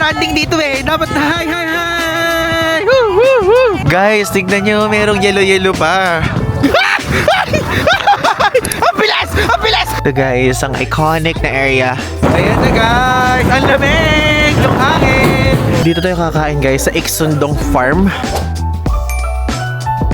standing dito eh. Dapat na hi, hi, hi! Woo, woo, woo! Guys, tignan nyo, merong yellow pa. Ang bilis! Ang bilis! Ito guys, ang iconic na area. Ayan na guys, ang lamig! Yung hangin! Dito tayo kakain guys sa Iksundong Farm.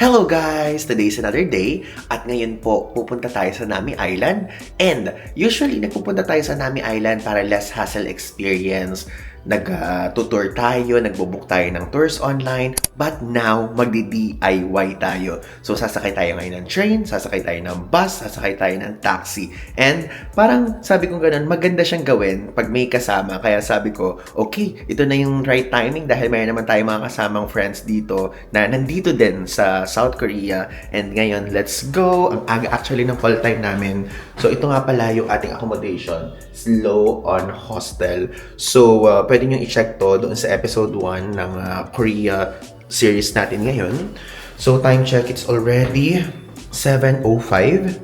Hello guys! Today is another day at ngayon po pupunta tayo sa Nami Island and usually nagpupunta tayo sa Nami Island para less hassle experience. Nag-tutor tayo, nagbo-book tayo ng tours online, but now magdi-DIY tayo. So sasakay tayo ngayon ng train, sasakay tayo ng bus, sasakay tayo ng taxi. And parang sabi ko ganun, maganda siyang gawin pag may kasama. Kaya sabi ko, okay, ito na yung right timing dahil may naman tayo mga kasamang friends dito na nandito din sa South Korea. And ngayon, let's go! Ang aga actually ng fall time namin. So ito nga pala yung ating accommodation, Slow on Hostel. So pwede nyo i-check to doon sa episode 1 ng Korea series natin ngayon. So time check, it's already 7:05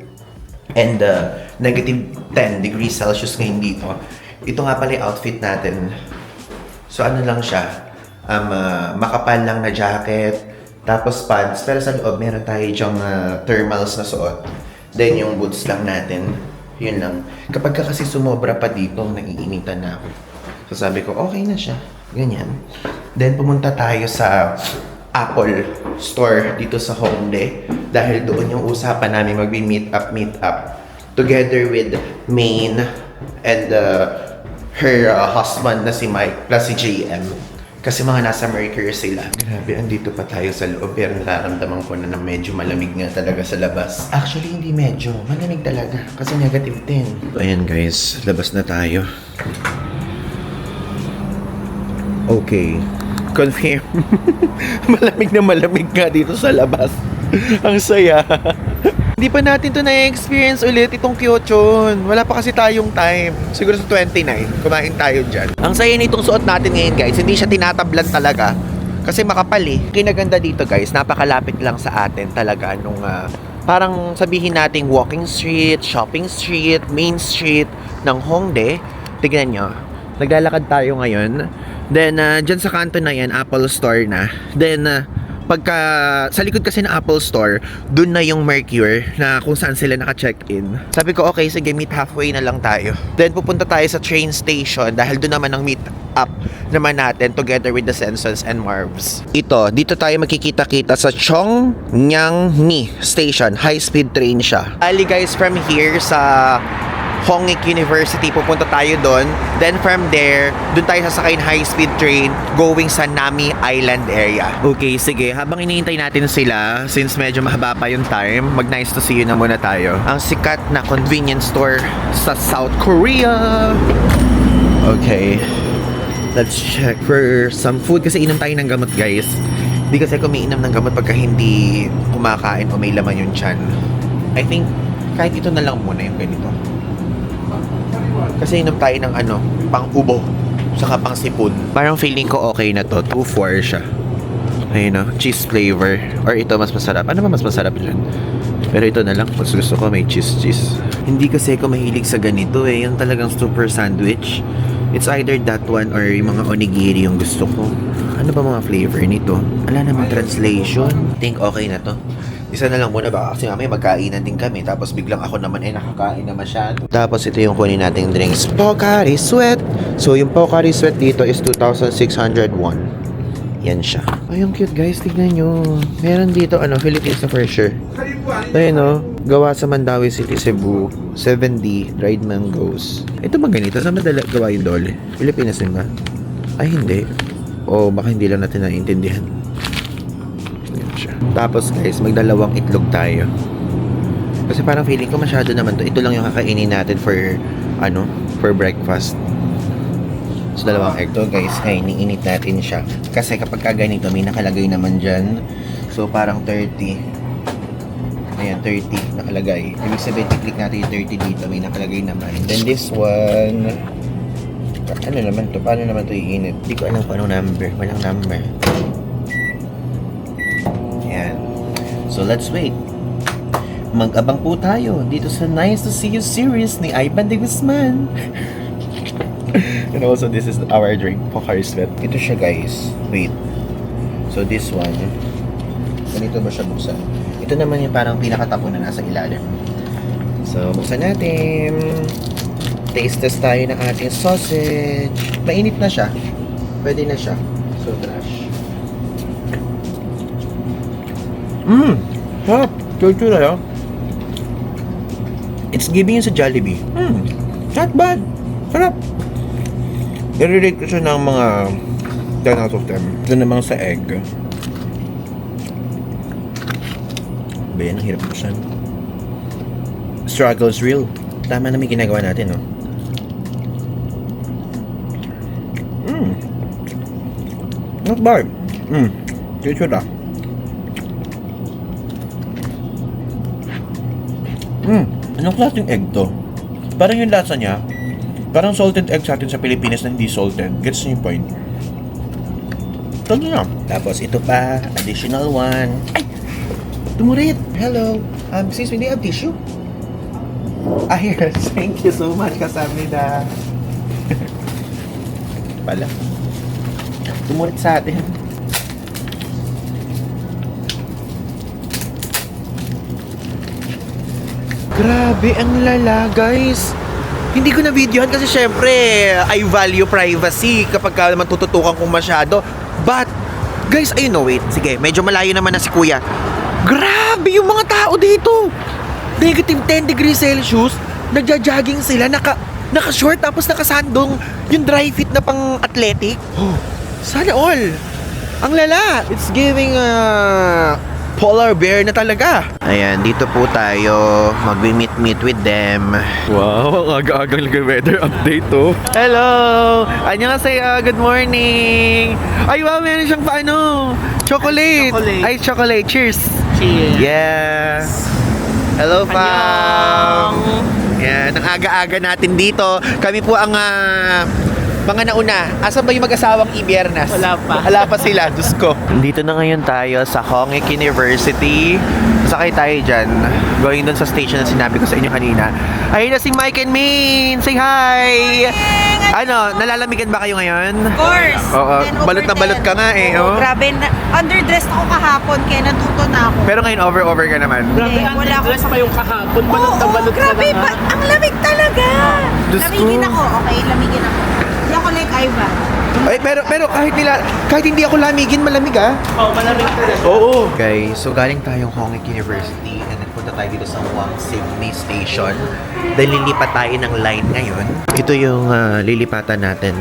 and negative 10 degrees Celsius ngayon dito. Ito nga pala yung outfit natin. So ano lang siya, makapal lang na jacket, tapos pants, pero sa loob meron tayo dyang thermals na suot. Then yung boots lang natin, yun lang. Kapag ka kasi sumobra pa dito, naiinitan na ako. So sabi ko, okay na siya. Ganyan. Then pumunta tayo sa Apple store dito sa Hongdae. Dahil doon yung usapan namin meet up. Together with Maine and her husband na si Mike plus si JM. Kasi mga nasa Mercury sila. Grabe, andito pa tayo sa loob. Pero nararamdaman ko na medyo malamig nga talaga sa labas. Actually, hindi medyo. Malamig talaga. Kasi negative 10. So, ayan guys. Labas na tayo. Okay. Confirm. Malamig na malamig nga dito sa labas. Ang saya. Hindi pa natin to na-experience ulit itong Kyochon. Wala pa kasi tayong time. Siguro sa 29, kumain tayo dyan. Ang saya nitong suot natin ngayon guys, hindi siya tinatablan talaga. Kasi makapal eh. Kinaganda dito guys, napakalapit lang sa atin talaga nung parang sabihin nating walking street, shopping street, main street ng Hongdae. Tignan nyo. Naglalakad tayo ngayon. Then, dyan sa kanto na yan, Apple Store na. Then, sa likod kasi ng Apple Store, dun na yung Mercure na kung saan sila naka-check-in. Sabi ko, okay, sige, meet halfway na lang tayo. Then, pupunta tayo sa train station dahil dun naman ang meet up naman natin together with the Sensons and Marvs. Dito tayo magkikita-kita sa Chongyangni Station. High-speed train siya. Ali guys, from here sa Hongik University, pupunta tayo doon. Then from there, doon tayo sasakay ng high-speed train going sa Nami Island area. Okay, sige. Habang iniintay natin sila, since medyo mahaba pa yung time, mag-nice to see you na muna tayo. Ang sikat na convenience store sa South Korea. Okay. Let's check for some food kasi inom tayo ng gamot, guys. Hindi kasi ako umiinom ng gamot pagka hindi kumakain o may laman yung tiyan. I think kahit ito na lang muna yung ganito. Kasi inom tayo ng pang-ubo, saka pang-sipon. Parang feeling ko okay na to. 2-4 siya. Ayun o, cheese flavor. Or ito mas masarap. Ano ba mas masarap dyan? Pero ito na lang. Mas gusto ko may cheese. Hindi kasi ako mahilig sa ganito eh. Yung talagang super sandwich. It's either that one or yung mga onigiri yung gusto ko. Ano ba mga flavor nito? Wala namang translation. I think okay na to. Isa na lang muna baka kasi mamaya magkainan din kami. Tapos biglang ako naman nakakain na masyado. Tapos ito yung kunin nating drinks. Pocari Sweat. So yung Pocari Sweat dito is 2,601. Yan siya. Ay, ang cute guys. Tignan nyo. Meron dito Philippines na for sure. Ayun gawa sa Mandawi City, Cebu. 7D dried mangoes. Ito ba ganito? Saan madala gawa yung dole? Pilipinas din ba? Ay hindi. O baka hindi lang natin naiintindihan. Tapos guys, magdalawang itlog tayo. Kasi parang feeling ko masyado naman to. Ito lang yung kakainin natin for breakfast. So dalawang egg to guys, ay iniinit natin siya. Kasi kapag ganito may nakalagay naman dyan. So parang 30. Ayan, 30 nakalagay. Ibig sabihin, i-click natin yung 30 dito, may nakalagay naman. Then this one, ano naman to? Paano naman to iinit? Hindi ko alam kung anong number. Walang number. So let's wait. Mag-abang po tayo dito sa Nice to See You series ni Ivan de Guzman. And also, this is our drink, Pocari Sweat. Ito siya, guys. Wait. So, this one, ganito ba siya buksan? Ito naman yung parang pinakatapo na nasa ilalim. So, buksan natin. Taste test tayo ng ating sausage. Mainit na siya. Pwede na siya. So, trash. Sarap. Culture na yun. It's giving you sa Jollibee. Not bad. Sarap. I-relate ko siya ng mga 10 out of 10. Ito namang sa egg. Ba yan, ang hirap ko siya. Struggle's real. Tama na may ginagawa natin, no? Not bad. Good ah. Anong klaseng egg to? Parang yung lasa niya, parang salted egg sa atin sa Pilipinas na hindi salted. Gets niyo yung point? Ito na. Tapos ito pa, additional one. Ay! Tumurit! Hello! Excuse me, do you have tissue? Here. Thank you so much, kasamnida. Pala. Tumurit sa atin. Grabe, ang lala, guys. Hindi ko na videohan kasi syempre, I value privacy kapag ka naman tututukan kong masyado. But, guys, ayun no, wait. Sige, medyo malayo naman na si kuya. Grabe yung mga tao dito. Negative 10 degrees Celsius. Nagja-jogging sila, naka-short tapos nakasandong yung dry fit na pang athletic. Sana all. Ang lala. It's giving polar bear na talaga. Ayan, dito po tayo mag-meet with them. Wow, ang aga-agang weather update to. Hello! Annyeonghaseyo, good morning! Ay, wow, meron siyang paano? Chocolate! Ay, chocolate. Cheers! Cheers! Yes! Hello, Pam! Yan, ang aga-aga natin dito. Kami po ang mga nauna. Asan ba yung mag-asawang Ibiernas? Wala pa. Wala pa sila, Diyos ko. Dito na ngayon tayo sa Hongik University. Sakay tayo dyan. Going dun sa station na sinabi ko sa inyo kanina. Ayun na si Mike and Min! Say hi! Ano, nalalamigan ba kayo ngayon? Of course. Oo, And balot na over balot ka nga eh. Oo, Oh. grabe. Underdressed ako kahapon kaya natuto na ako. Pero ngayon over ka naman. Grabe, Wala ang dress akong- pa yung kahapon. Oo, Balot na balot ka grabe. na nga. Ang lamig talaga. Diyos Lamigin ko. ako. Okay, lamigin ako. Hindi ako like Ivan. Ay, pero kahit hindi ako lamigin, malamig ah. Oo, malamig talaga. Oo. Guys, so galing tayong Hongik University and nagpunta tayo dito sa Hwangsimni Station. Dahil lilipat tayo ng line ngayon. Ito yung lilipatan natin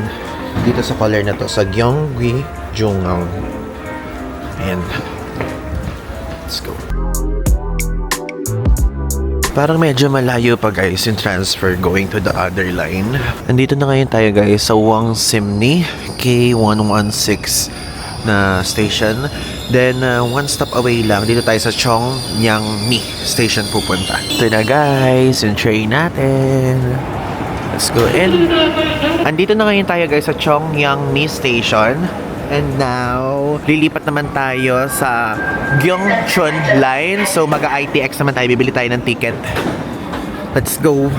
dito sa color na to, sa Gyeonggi Jungang. Ayan. Let's go. Parang medyo malayo pa guys yung transfer going to the other line. Nandito na ngayon tayo guys sa Hwangsimni K116 na station. Then one stop away lang dito tayo sa Cheongyangni station pupunta. Ito na guys yung train natin. Let's go in. Andito na ngayon tayo guys sa Cheongyangni station. And now, lilipat naman tayo sa Gyeongchon line. So, mag-ITX naman tayo. Bibili tayo ng ticket. Let's go.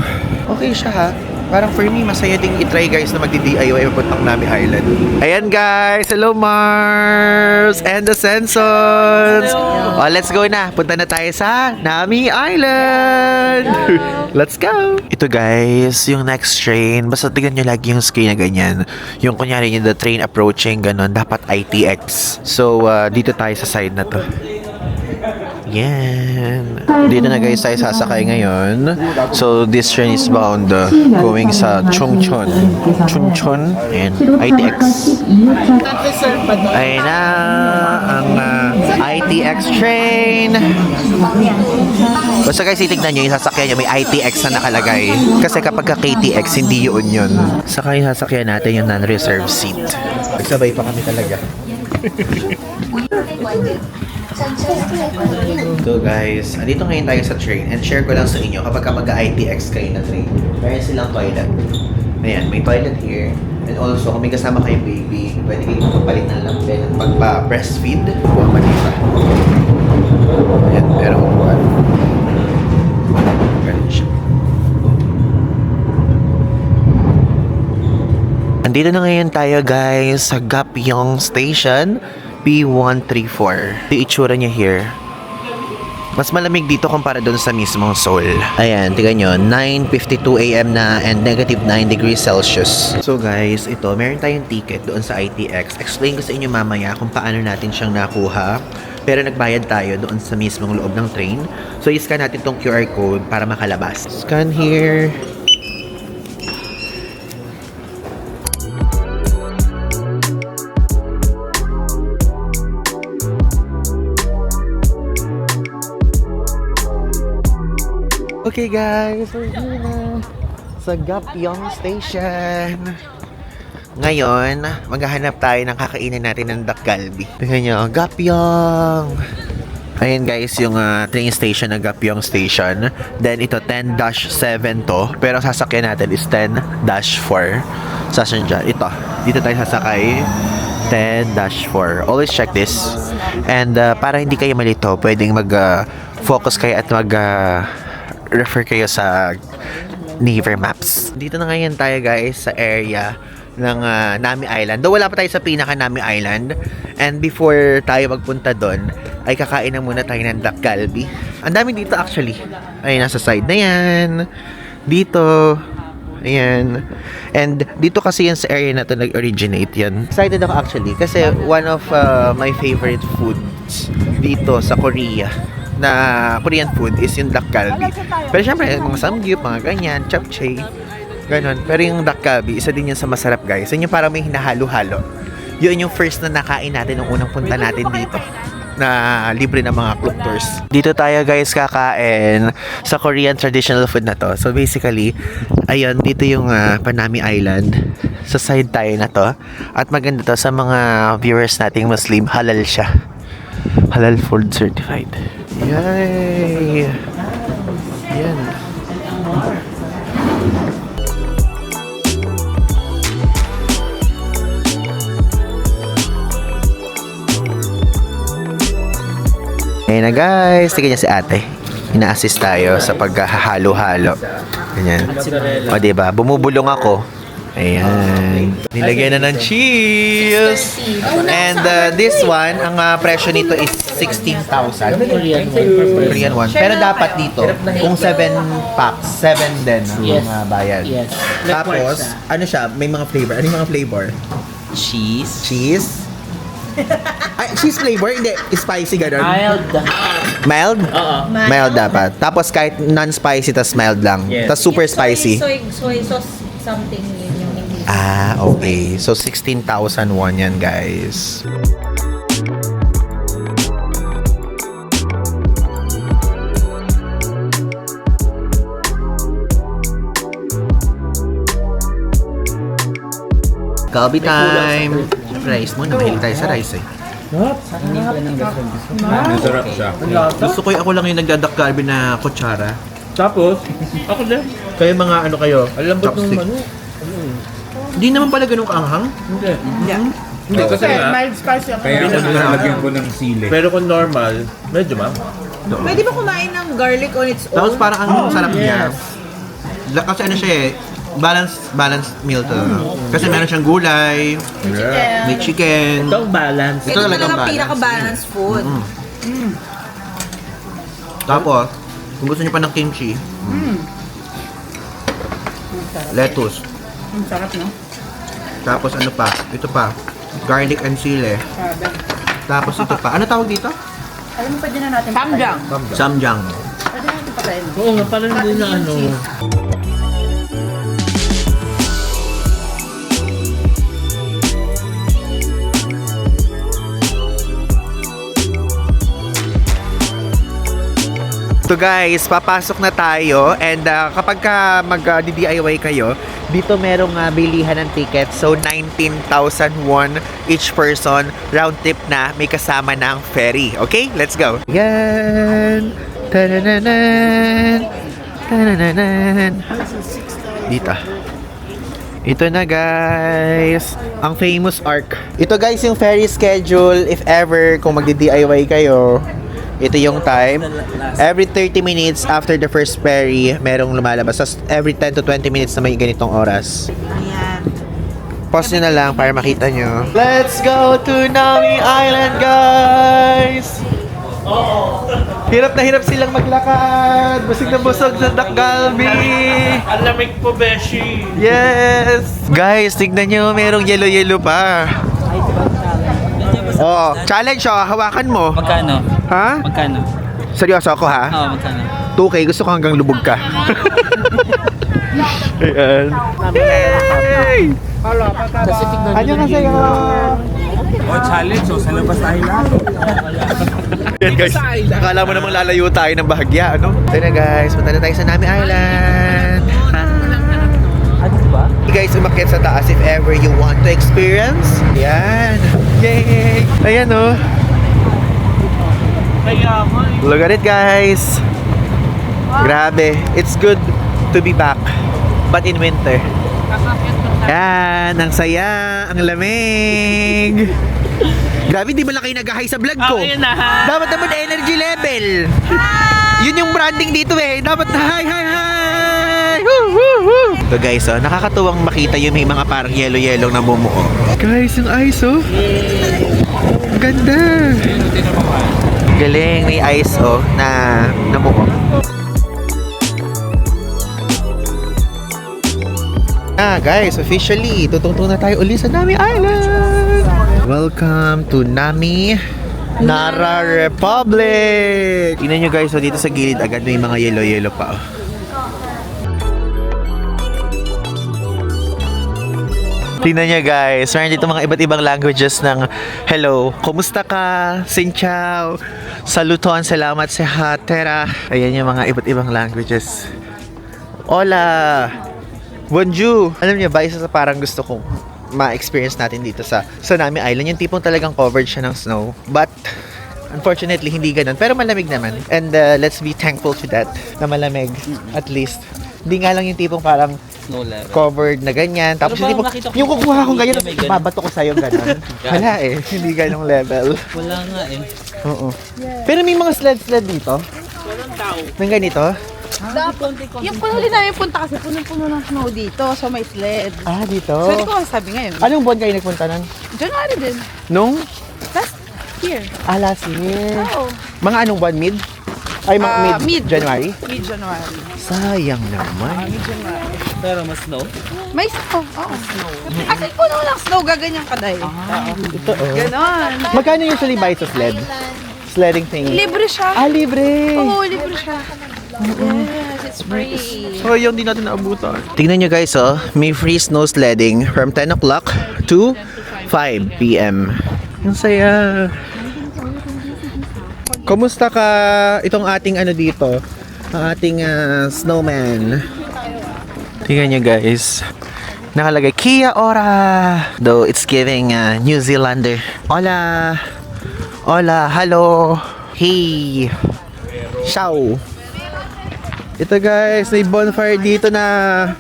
Okay siya ha. Parang for me, masaya ding itry guys na magdi-DIY papuntang Nami Island. Ayan guys! Hello Mars! And the Sensons! Oh, let's go na. Punta na tayo sa Nami Island! Let's go! Ito guys, yung next train. Basta tignan nyo lagi yung screen na ganyan. Yung kunyari yung the train approaching, ganun. Dapat ITX. So, dito tayo sa side na to. Yan. Dito na guys tayo sasakay ngayon. So, this train is bound going sa Chungcheon. Chungcheon and ITX. Ayun na ang ITX train. Basta guys, titignan nyo yung sasakyan nyo. May ITX na nakalagay. Kasi kapag ka KTX, hindi yun yun. Saka yung sasakyan natin yung non-reserved seat. Nagsabay pa kami talaga. So guys, andito ngayon tayo sa train and share ko lang sa inyo kapag mag-ITX kayo na train, meron silang toilet. Ayan, may toilet here. And also, kung may kasama kayong baby, pwede kayo magpapalit ng lambing at magpa-breastfeed. Buwang malita. Ayan, meron upuan. Ganun siya. Andito na ngayon tayo guys sa Gapyong Station P134. Yung itsura niya here. Mas malamig dito kumpara doon sa mismong Seoul. Ayan, tingnan nyo, 9:52 AM na and negative 9 degrees Celsius. So guys, ito, meron tayong ticket doon sa ITX. Explain ko sa inyo mamaya kung paano natin siyang nakuha. Pero nagbayad tayo doon sa mismong loob ng train. So i-scan natin tong QR code para makalabas. Scan here. Okay guys, we're here na sa Gapyong Station. Ngayon, maghahanap tayo ng kakainin natin ng Dak-Galbi. Tingnan nyo, Gapyong! Ayan guys, yung train station ng Gapyong Station. Then ito, 10-7 to. Pero ang sasakyan natin is 10-4. Sasakyan dyan. Ito, dito tayo sasakay. 10-4. Always check this. And para hindi kayo malito, pwedeng mag-focus kayo at refer kayo sa Naver Maps. Dito na ngayon tayo guys sa area ng Nami Island. Though wala pa tayo sa pinaka Nami Island. And before tayo magpunta doon, ay kakain na muna tayo ng Dak-Galbi. Ang dami dito actually. Ay, nasa side na yan. Dito. Ayan. And dito kasi yan sa area na to nag-originate yan. Excited ako actually kasi one of my favorite foods dito sa Korea na Korean food is yung Dak-Galbi. Pero syempre, mga samgyup, mga ganyan, japchae, ganon. Pero yung Dak-Galbi, isa din yan sa masarap guys. Yun yung parang may hinahalo-halo. Yun yung first na nakain natin nung unang punta natin dito na libre ng mga club tours. Dito tayo guys kakain sa Korean traditional food na to. So basically, ayun, dito yung Panami Island. Sa side tayo na to. At maganda to sa mga viewers nating Muslim, halal siya. Halal food certified. Yay! Yan. Ayan na guys, tignan niya si ate. Ina-assist tayo sa paghahalo-halo. Ganyan. O diba, bumubulong ako. Ayan. Nilagyan na ng cheese. And this one, ang presyo nito is 16,000. Korean one. Pero dapat dito, kung 7 packs, 7 din ang mga bayad. Yes. Tapos, ano siya, may mga flavor. Ano yung mga flavor? Cheese. Cheese? Ay, cheese flavor? Hindi, spicy gano'n. Mild. Mild? Oo. Mild dapat. Tapos kahit non-spicy, tas mild lang. Yes. Tas super spicy. Soy sauce something yun yung English. Ah, okay. So, 16,000 won yan, guys. Galbi time! Rice muna. Mahilig tayo sa rice eh. Masarap siya. Gusto ko ako lang yung nagdadak-galbi na kutsara. Tapos, ako din. Kaya mga ano kayo? Alambot ng manu. Hindi naman pala ganun kaanghang. Hindi. Yeah. Hindi kasi nga, Mild spicy ako. kaya ako nilalagyan ko ng sili. Pero kung normal, medyo ma'am. Pwede ba kumain ng garlic on its own? Tapos parang ang sarap niya. Kasi ano siya eh, balanced meal to. Kasi meron siyang gulay, may chicken. Ito ang balance. Ito talagang talaga balance. pinaka-balanced food. Tapos, kung gusto niyo pa ng kimchi, lettuce. Ang sarap, no? Tapos ano pa? Ito pa, garlic and sili. Tapos ito pa. Ano tawag dito? Alam mo, pwede na natin Samjang. Samjang. Pwede natin patayin. Oo nga, parang hindi na ano. So guys, papasok na tayo and kapag ka mag-DIY kayo, dito merong bilihan ng ticket. So 19,000 won each person, round trip na, may kasama ng ferry. Okay, let's go. Yan. Tanananan. Tanananan. Dito. Ito na guys, ang famous arc. Ito guys yung ferry schedule if ever kung magdi-DIY kayo. Ito yung time. Every 30 minutes after the first ferry, merong lumalabas. So, every 10 to 20 minutes na may ganitong oras. Ayan. Pause nyo na lang para makita nyo. Let's go to Nami Island, guys! Hirap na hirap silang maglakad. Busog na busog sa Dakgalbi. Ang lamig po, Beshi. Yes! Guys, tignan nyo, merong yellow-yellow pa. Oh, challenge oh, hawakan mo. Magkano? Ha? Magkano? Seryoso ako ha? Oo, magkano? 2K, gusto ko hanggang lubog ka. Ayan. Yay! Ano kasi yung... Oh, challenge. Oh, sa labas tayo lang. Yan guys, akala mo namang lalayo tayo ng bahagya, ano? Ito na guys, punta na tayo sa Nami Island. Ano ba? Hey guys, umakyat sa taas if ever you want to experience. Yan. Yay! Ayan oh. Kaya mo. Look at it guys. Grabe. It's good to be back. But in winter. Yan. Ang saya. Ang lamig. Grabe, di ba lang kayo nag-hi sa vlog ko? Okay na ha. Dapat naman energy level. Yun yung branding dito eh. Dapat na hi. Woo, woo, woo. So guys, oh, nakakatuwang makita yung may mga parang yellow-yellow na bumuo. Guys, yung ice oh. Ganda. Galing, may ice oh na namuo. Guys, officially, tutungtong na tayo uli sa Nami Island. Welcome to Nami Nara Republic. Tingnan nyo guys, so dito sa gilid agad may mga yellow-yellow pa. Oh. Tingnan nyo guys, meron dito mga iba't ibang languages ng hello, kumusta ka, xin chào, saluton, salamat, sehatera. Ayan yung mga iba't ibang languages. Hola, bonjour. Alam niyo ba, isa sa parang gusto kong ma-experience natin dito sa Nami Island, yung tipong talagang covered siya ng snow. But unfortunately, hindi ganun. Pero malamig naman. And let's be thankful to that, na malamig, at least. Hindi nga lang yung tipong parang No level. covered na ganyan. Tapos Pero yung, parang nakita ko yung kukuha kong ganyan, may ganun. babato ko sa'yo ganun. Wala eh, hindi ganong level. Wala nga eh. Oo. Pero may mga sled dito. Walang tao. May ganito. Yung panghuli namin punta kasi punong-puno ng snow dito, so may sled. Ah, dito. So, hindi ko masabi ngayon. Anong buwan kayo nagpunta nun? January din. Nung? Last year. Last year. Oo. Mga anong buwan? Mid? Ay, mid-January? Mid-January. Sayang naman. Pero mas snow? May snow. Oo. Kasi puno lang snow, gaganyan kaday. Ito oh. Ganon. Magkano usually buy sa sled? Sledding thing? Libre siya. Libre! Oo, libre siya. Yes, it's free. So, yung di natin naabutan. Tingnan nyo guys, oh. May free snow sledding from 10 o'clock to 5 p.m. Ang saya. Kumusta ka itong ating ano dito? Ang ating snowman. Tingnan nyo guys. Nakalagay, Kia ora! Though it's giving New Zealander. Hola! Hola! Hello! Hey! Ciao! Ito guys, may bonfire dito na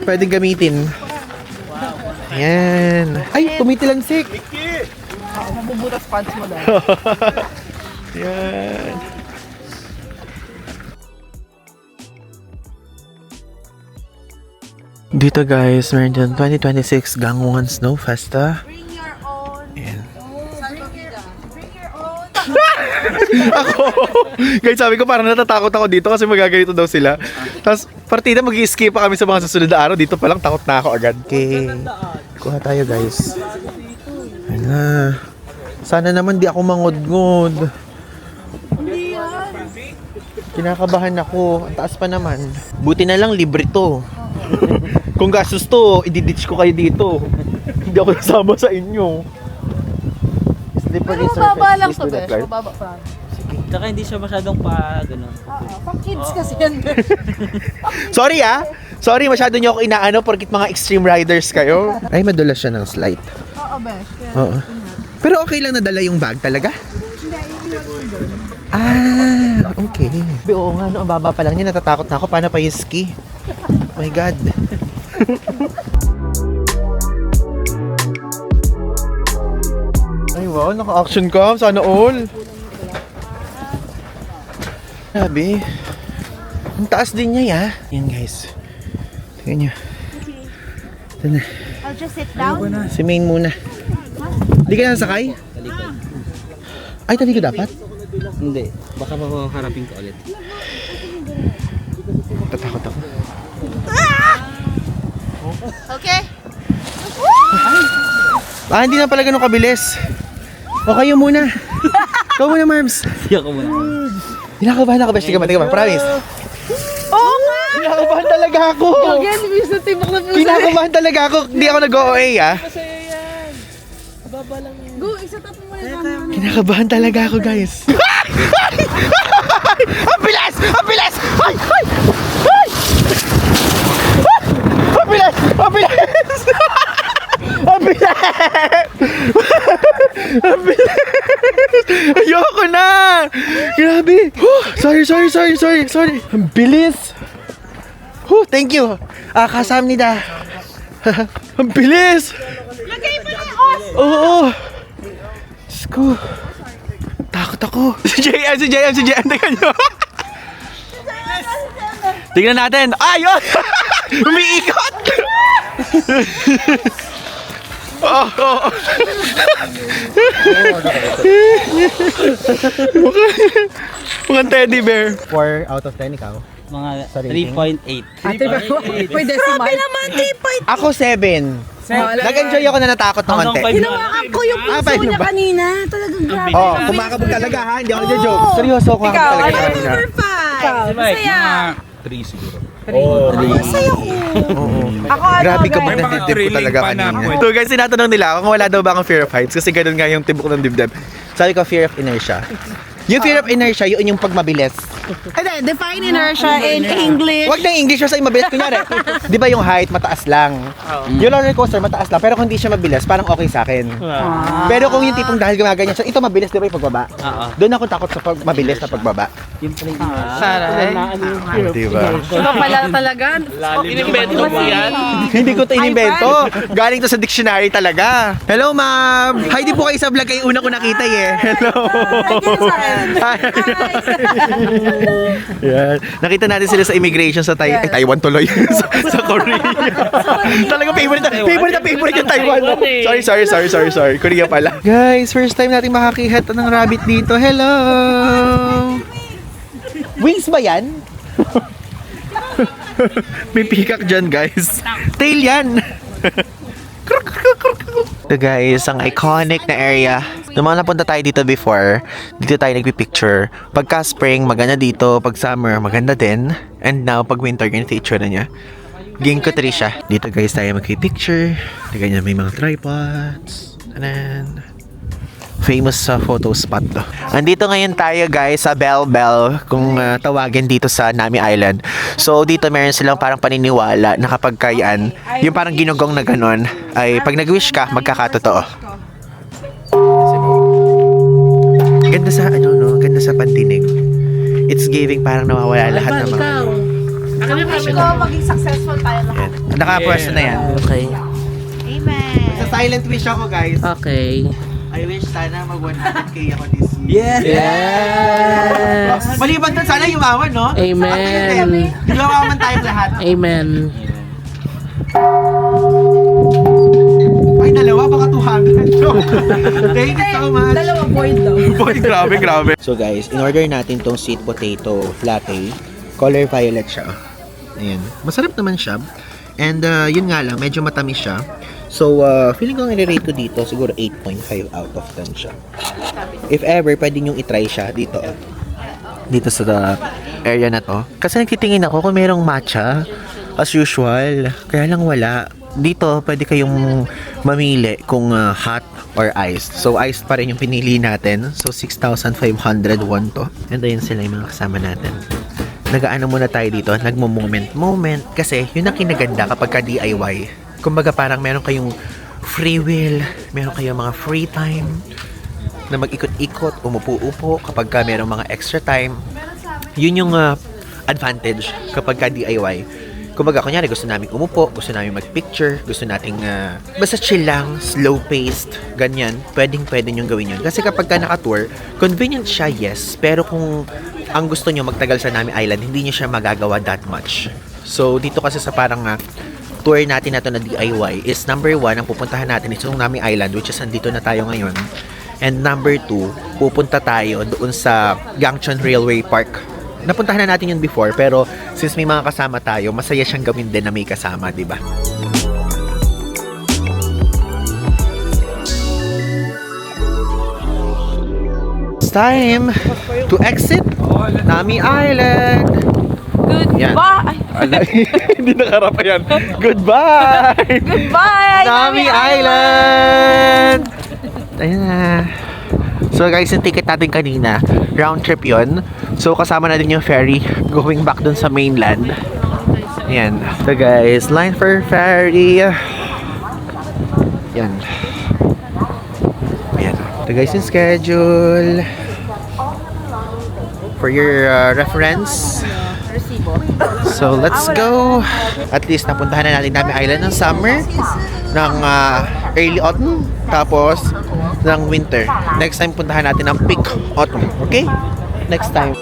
pwedeng gamitin. Ayan. Ay, tumitilansik! Mabubutas pants mo dahil. Ayan. Dito guys, meron dyan 2026 Gangwon Snow Festa. Bring your own. Ayan. Bring your own. Ako! Guys, sabi ko parang natatakot ako dito kasi magaganito daw sila. Tapos, partida mag-i-skip pa kami sa mga susunod na araw. Dito pa lang takot na ako agad. Okay. Kuha tayo guys. Ayan. Sana naman di ako mangod-ngod. Hindi yan. Kinakabahan ako. Ang taas pa naman. Buti na lang libre to. Kung gastos to, i-ditch ko kayo dito. Hindi ako nasama sa inyo. Slippery Pero mababa lang Please to, do not Besh. climb. Mababa pa. Tsaka hindi siya masyadong gano'n. Pang kids kasi yan, Besh. Sorry ah! Sorry, masyado nyo ako inaano porkit mga extreme riders kayo. Ay, madulas siya ng slide. Oo, Besh. Oo. Pero okay lang nadala yung bag talaga? Ah, okay. Oo nga, no, ang baba pa lang niya, natatakot na ako. Paano pa yung ski? Oh my God. Ay wow, naka-action cam. Sana all. Grabe. Ang taas din niya, ya. Yan guys. Tingnan nyo. Ito na. I'll just sit down. Si Maine muna. Hindi ka nasakay? Talikod. Ay, talikod dapat? Hindi. Baka makaharapin ko ulit. Tatakot ako. Okay. Ah, hindi na pala ganun kabilis. O kayo muna. Ikaw muna, Marbs. Siya ko muna. Kinakabahan ako, Besh. Tiga ba? Promise. Oo nga! Kinakabahan talaga ako. Again, bis na tibok na puso. Kinakabahan talaga ako. Hindi ako nag-OA, ah. Go, isa tapo mo na. Kinakabahan talaga ako, guys. Ang bilis! Ang bilis! Ay! Ay! Ay! Ang bilis! Ang bilis! Ang bilis! Ang bilis! Ayoko na! Grabe! Sorry. Ang bilis! Thank you! Kasama ni Da. Ang bilis! Lagay mo na yung os! Oo! Diyos ko. Takot ako. Si JM. Tingnan nyo. Tingnan natin. Ayun! Umiikot! Oh. Mukhang teddy bear. 4 out of 10 ikaw. Mga rating? 3.8. Pwede grabe naman, tipay. Ako 7. Nag-enjoy ako na natakot ng Hanggang konti. 5 Hinawakan ko yung puso five niya ba? kanina. Talagang grabe. Oh, kumakabog talaga ha. Hindi ako nag-joke. Seryoso ako Ikaw, talaga ano kanina. number 5? Masaya. 3 siguro. Masaya ko. Ako ano, Grabe ka guys? ng dibdib ko talaga Thrilling pa na kanina. ako. Ito guys, tinatanong nila ako kung wala daw ba akong fear of heights kasi ganun nga yung tibok ng dibdib. Sabi ko, fear of inertia. Yung fear of inertia, yun yung pagmabilis. Hindi, define inertia in English. Wag na English sa mabilis. Kunyari, di ba yung height, mataas lang. Yung roller coaster, mataas lang. Pero kung hindi siya mabilis, parang okay sa akin. Pero kung yung tipong dahil gumaganyan siya, ito mabilis, di ba yung pagbaba? Doon ako takot sa mabilis na pagbaba. Yung play Saray. Diba? Iba pala talaga. Inimbento mo yan? Hindi ko ito inimbento. Galing to sa dictionary talaga. Hello, ma'am. Hi, di po kayo sa vlog. Kayo una ko nakita eh. Hello. Yan. Nakita natin sila sa immigration sa Taiwan tuloy. sa Korea. Talaga favorite yung Taiwan. No? Sorry. Korea pala. Guys, first time natin makakihit ng rabbit dito. Hello. Wings ba yan? May peacock dyan, guys. Tail yan. Ito guys, ang iconic na area. Nung mga napunta tayo dito before, dito tayo nagpipicture. Pagka spring, maganda dito. Pag summer, maganda din. And now, pag winter, ganito yung itsura niya. Ginkgo tree siya. Dito guys tayo magpipicture. Ganyan, may mga tripods. Tanan. Famous sa photo spot to. Andito ngayon tayo guys sa Bell Bell kung tawagin dito sa Nami Island. So dito meron silang parang paniniwala na kapag kayaan, yung parang ginugong na ganon, ay pag nag-wish ka, magkakatotoo. Ganda sa ganda sa pandinig. It's giving parang nawawala lahat ng mga. Wish ko maging successful tayo lahat. Nakapwesto na yan. Okay. Amen. Sa silent wish ako guys. Okay. I wish sana mag 100k ako this year. Yes! Maliban doon, sana yumawan, no? Amen. Yumawan tayong lahat. Amen. Ay, dalawa, baka 200. Thank you so much. Dalawang point daw. Boy, grabe. So guys, in order natin tong sweet potato latte, color violet siya. Ayan. Masarap naman siya. And yun nga lang, medyo matamis siya. So, feeling ko ang i-rate ko dito, siguro 8.5 out of 10 siya. If ever, pwede nyong itry siya dito. Dito sa area na to. Kasi nagtitingin ako kung merong matcha. As usual. Kaya lang wala. Dito, pwede kayong mamili kung hot or iced. So, iced pa rin yung pinili natin. So, 6,500 won to. And ayun sila yung mga kasama natin. Nag-ano muna tayo dito, nagmo-moment. Kasi yun ang kinaganda kapag ka-DIY. Kumbaga parang meron kayong free will, meron kayong mga free time na mag-ikot-ikot, umupo-upo kapag ka merong mga extra time. Yun yung advantage kapag ka DIY. Kumbaga, kunyari gusto namin umupo, gusto namin mag-picture, gusto nating basta chill lang, slow-paced, ganyan, pwede yung gawin yun. Kasi kapag ka naka-tour, convenient siya, yes, pero kung ang gusto nyo magtagal sa Nami Island, hindi nyo siya magagawa that much. So, dito kasi sa parang tour natin na to na DIY is number 1, ang pupuntahan natin is yung Nami Island, which is nandito na tayo ngayon. And number 2, pupunta tayo doon sa Gangchon Railway Park. Napuntahan na natin yun before, pero since may mga kasama tayo, masaya siyang gawin din na may kasama, di ba? It's time to exit Nami Island. Goodbye! Hindi nakarap yan. Goodbye! Goodbye! Nami Island! Ayan na. So guys, yung ticket natin kanina, round trip yon. So kasama na din yung ferry going back dun sa mainland. Ayan. So guys, line for ferry. Yan. Ayan. So guys, yung schedule. For your reference. So let's go. At least napuntahan na natin Nami Island ng summer, ng early autumn, tapos ng winter. Next time puntahan natin ang peak autumn. Okay? Next time.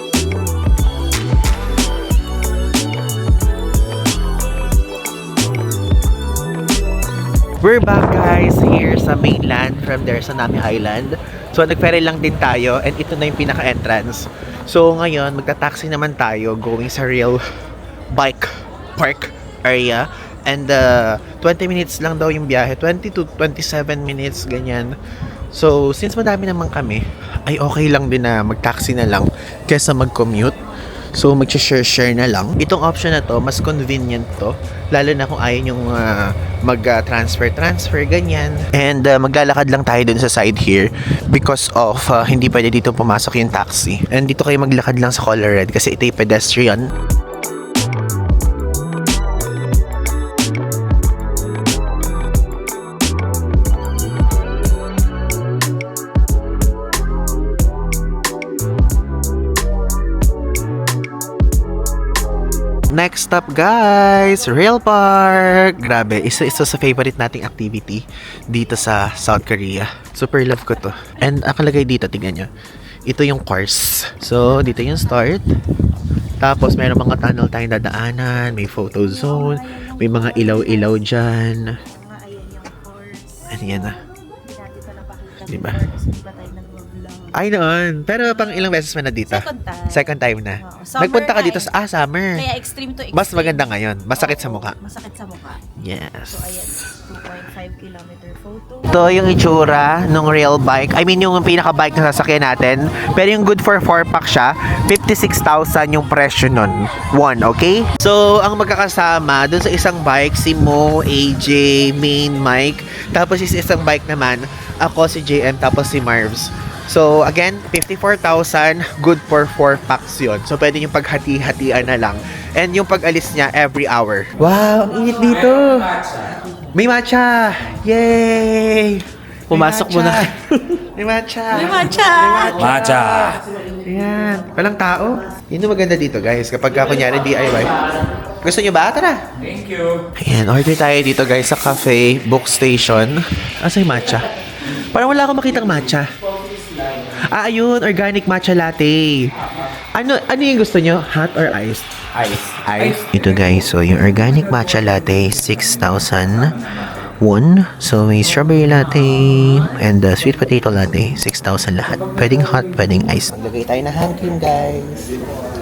We're back guys here sa mainland from there sa Nami Island. So nagferry lang din tayo and ito na yung pinaka-entrance. So ngayon magta-taxi naman tayo going sa real bike park area. And 20 minutes lang daw yung biyahe. 20 to 27 minutes ganyan. So since madami naman kami, ay okay lang din na mag-taxi na lang kaysa mag-commute. So mag-share na lang. Itong option na to, mas convenient to. Lalo na kung ayaw yung mag-transfer ganyan. And maglalakad lang tayo dun sa side here because of hindi pwede dito pumasok yung taxi. And dito kayo maglakad lang sa color red kasi ito yung pedestrian. Next stop guys, Rail Park. Grabe, isa sa favorite nating activity dito sa South Korea. Super love ko to. And ang kalagay dito, tingnan nyo. Ito yung course. So, dito yung start. Tapos, meron mga tunnel tayong dadaanan. May photo zone. May mga ilaw-ilaw dyan. And yan na. Diba? Ay noon. Pero pang ilang beses mo na dito? Second time na. Nagpunta ka dito sa summer. Kaya extreme to extreme. Mas maganda ngayon. Masakit sa mukha. Masakit sa mukha. Yes. So ayan, 2.5 kilometer photo. Ito yung itsura ng real bike. I mean yung pinaka-bike na sasakyan natin. Pero yung good for 4-pack siya, 56,000 yung presyo nun. One, okay? So, ang magkakasama dun sa isang bike, si Mo, AJ, Main, Mike. Tapos isang bike naman, ako, si JM, tapos si Marvs. So, again, 54,000, good for 4 packs yun. So, pwede yung paghati-hatian na lang. And yung pag-alis niya, every hour. Wow, ang init dito! May matcha! Yay! Pumasok mo na. May matcha! May matcha! Matcha! Ayan. Walang tao. Yun yung maganda dito, guys. Kapag kunyari DIY. Gusto nyo ba? Tara! Thank you! Ayan, order tayo dito, guys, sa cafe, book station. Asa yung matcha? Parang wala akong makitang matcha. Ah, ayun, organic matcha latte. Ano yung gusto nyo? Hot or iced? Ice. Ito guys, so yung organic matcha latte, 6,000 won. So may strawberry latte and sweet potato latte, 6,000 lahat. Pwedeng hot, pwedeng iced. Maglagay tayo na hand cream, guys.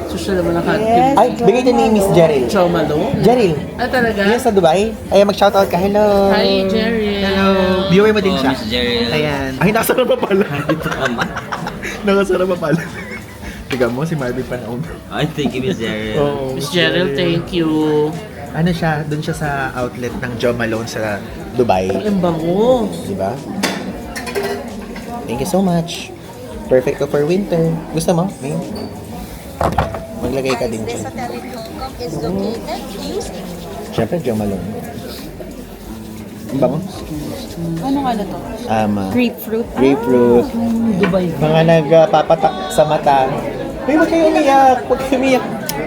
Social naman ang yes. Ay, bigay din ni Miss Jeril. Chow Malo. Jeril. Ah, talaga? Yes, sa Dubai. Ay, mag-shoutout ka. Hello. Hi, Jerry. Hello. Viewer mo din siya. Miss Jerry. Ayan. Ay, nakasarap pa pala. Nakasarap pa pala. Tiga mo, si Marvin Panaon. I thank you, Miss Jerry. Oo. Miss Cheryl, thank you. Ano siya, doon siya sa outlet ng Jo Malone sa Dubai. Ang bango. Diba? Thank you so much. Perfect to for winter. Gusto mo? May? Maglagay ka din dyan. Siyempre, Jo Malone. Ang bango? Ano nga na to? Grapefruit. Grapefruit. Dubai. Mga nagpapatak sa mata. Hey, huwag kayo umiyak. Huwag kayo umiyak.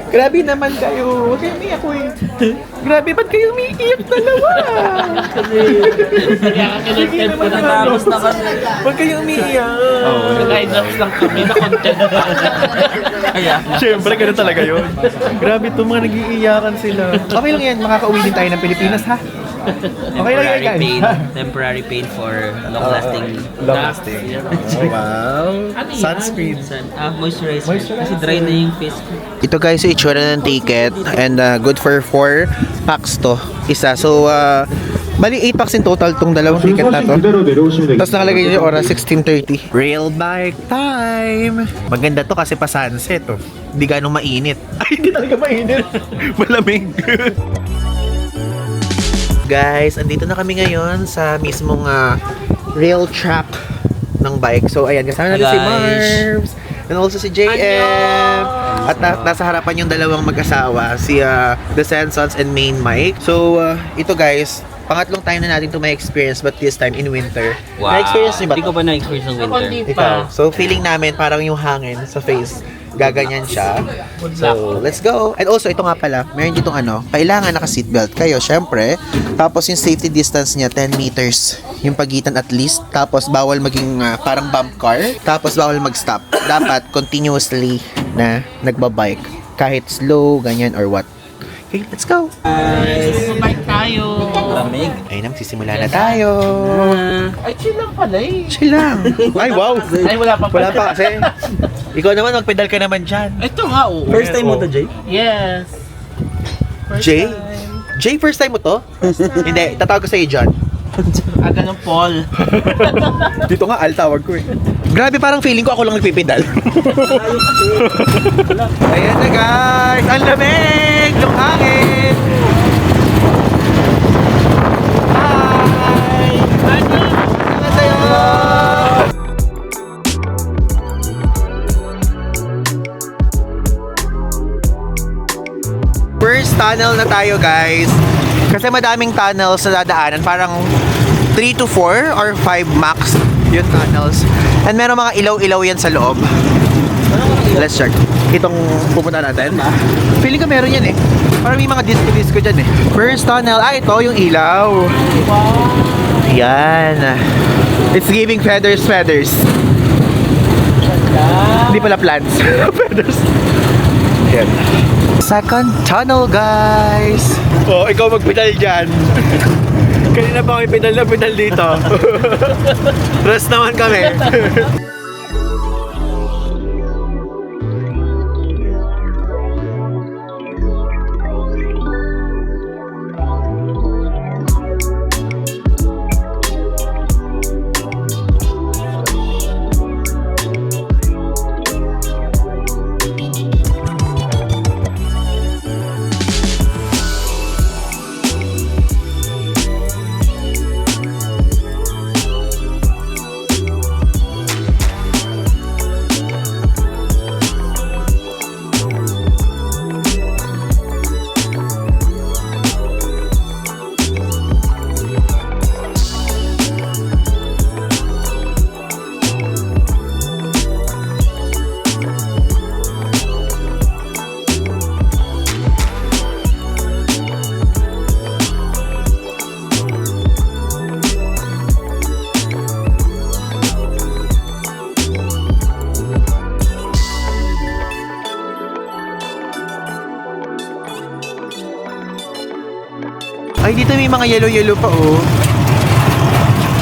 Grabe naman kayo. Huwag kayo umiiyak, uy. Grabe, ba't kayo umiiyak dalawa? Kaya kinontent ko na Tapos na kasi. Huwag kayo umiiyak. Nag-line-ups lang kami na content pa. Kaya. Siyempre, ganun talaga yun. Grabe to, mga nag-iiyakan sila. Okay lang yan, makakauwi din tayo ng Pilipinas, ha? Okay lang yan, guys. Temporary pain for long-lasting Long-lasting. Oh, wow. Sunscreen. moisturizer. Kasi dry na yung face ko. Ito guys, yung itsura ng ticket. And good for 4 packs to. Isa. So, bali 8 packs in total tong dalawang ticket na to. Tapos nakalagay yung oras, 16:30. Rail bike time! Maganda to kasi pa sunset oh. Hindi ganong mainit. Ay, hindi talaga mainit. Malamig. Guys, andito na kami ngayon sa mismong rail track ng bike. So, ayan, kasama natin si Guys. Marbs and also si JM. At nasa harapan yung dalawang mag-asawa, si The Sensons and Main Mike. So, ito guys, pangatlong time na natin to may experience but this time in winter. Wow. Na-experience niyo ba? Hindi ko pa na-experience ng winter. Hindi Ikaw. pa. So, feeling namin parang yung hangin sa face. Gaganyan siya. So, let's go. And also, ito nga pala, meron ditong kailangan naka-seatbelt kayo, syempre. Tapos yung safety distance niya, 10 meters. Yung pagitan at least. Tapos, bawal maging parang bump car. Tapos, bawal mag-stop. Dapat continuously na nagbabike. Kahit slow, ganyan, or what. Okay, let's go. Bike tayo. Lamig. Ayun na, magsisimula na tayo. Ay, chill lang pala eh. Chill lang. Ay, wow. Ay, wala pa Wala pa kasi. Ikaw naman, magpedal ka naman dyan. Ito nga, oo. First time mo to, Jay? Yes. First Jay? time. Jay, first time mo to? Hindi, tatawag ko sa'yo, John. Ganun, Paul. Dito nga, Al, tawag ko eh. Grabe, parang feeling ko ako lang nagpipedal. Ayan na guys, ang lamig! Yung hangin! Hi! Ano sa'yo? First tunnel na tayo guys. Kasi madaming tunnels na dadaanan. Parang 3 to 4 or 5 max yung tunnels. And meron mga ilaw-ilaw yan sa loob. Let's check. Itong pupunta natin. Feeling ko meron yan eh. Parang may mga disco-disco dyan eh. First tunnel. Ito yung ilaw. Yan. It's giving feathers. Hindi pala plants. Feathers. Yan. Second tunnel, guys. Oh, ikaw magpedal dyan. Kanina pa kami pedal dito. Rest naman kami. Ay, dito may mga yellow-yellow pa, oh.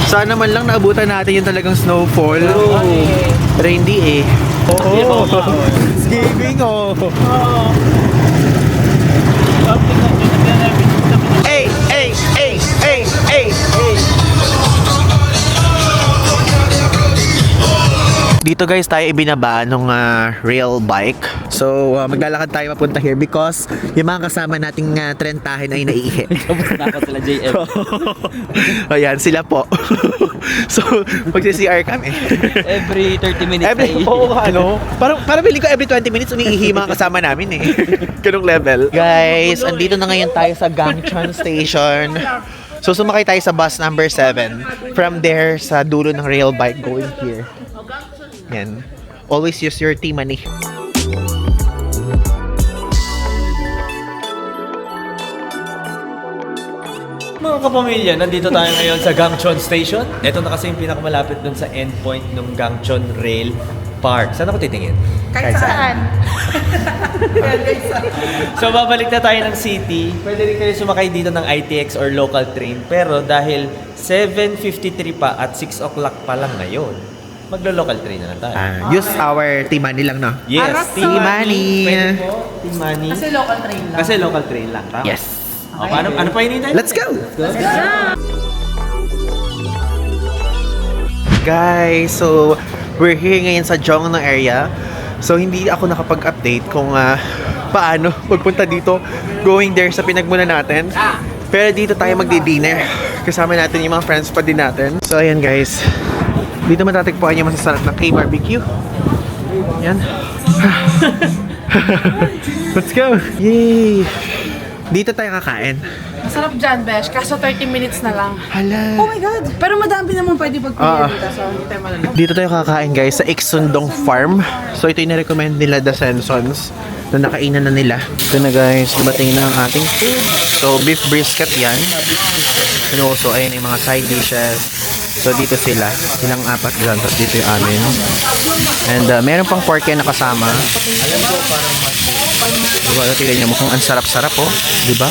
Sana man lang naabutan natin yung talagang snowfall. Pero hindi eh. Oo. It's giving, oh. Hey! Hey! Hey! Hey! Hey! Dito guys tayo ibinaba nung rail bike. So maglalakad tayo papunta here because yung mga kasama nating trentahin ay naiihi. Tapos na ako sila, JM. Ayan, sila po. So magsi-CR kami. Every 30 minutes. Oo nga, ano? Parang feeling ko every 20 minutes umiihi mga kasama namin eh. Ganong level. Guys, andito na ngayon tayo sa Gangcheon Station. So sumakay tayo sa bus number 7. From there, sa dulo ng rail bike going here. Yan. Always use your T-money. Mga kapamilya, nandito tayo ngayon sa Gangchon Station. Ito na kasi yung pinakamalapit dun sa endpoint ng Gangchon Rail Park. Saan ako titingin? Kahit saan. So babalik na tayo ng city. Pwede rin kayo sumakay dito ng ITX or local train. Pero dahil 7:53 pa at 6 o'clock pa lang ngayon, maglo-local train na lang tayo. Use our T-Money lang, no? Yes, T-Money. Pwede po, T-Money. Kasi local train lang. Kasi local train lang, tama? Yes. O, ano pa hinihintay? Let's go! Guys, so we're here ngayon sa Jongno area. So hindi ako nakapag-update kung paano magpunta dito, going there sa pinagmuna natin. Pero dito tayo magdi-dinner. Kasama natin yung mga friends pa din natin. So ayan guys, dito matatagpuan yung masasarap na K-barbecue. Yan. Let's go! Yay! Dito tayo kakain. Masarap dyan, Besh. Kaso 30 minutes na lang. Hala. Oh my God! Pero madami naman pwede pagpili dito. So, hindi tayo malala. Dito tayo kakain guys sa Iksundong Farm. So ito yung na-recommend nila, The Sensons, na nakainan na nila. Ito na guys, dumating na ang ating food. So beef brisket yan. And also, ayun yung mga side dishes. So dito sila, silang apat dyan, tapos dito yung amin. And meron pang pork yan nakasama. Diba, tignan nyo, mukhang ang sarap-sarap oh. Diba?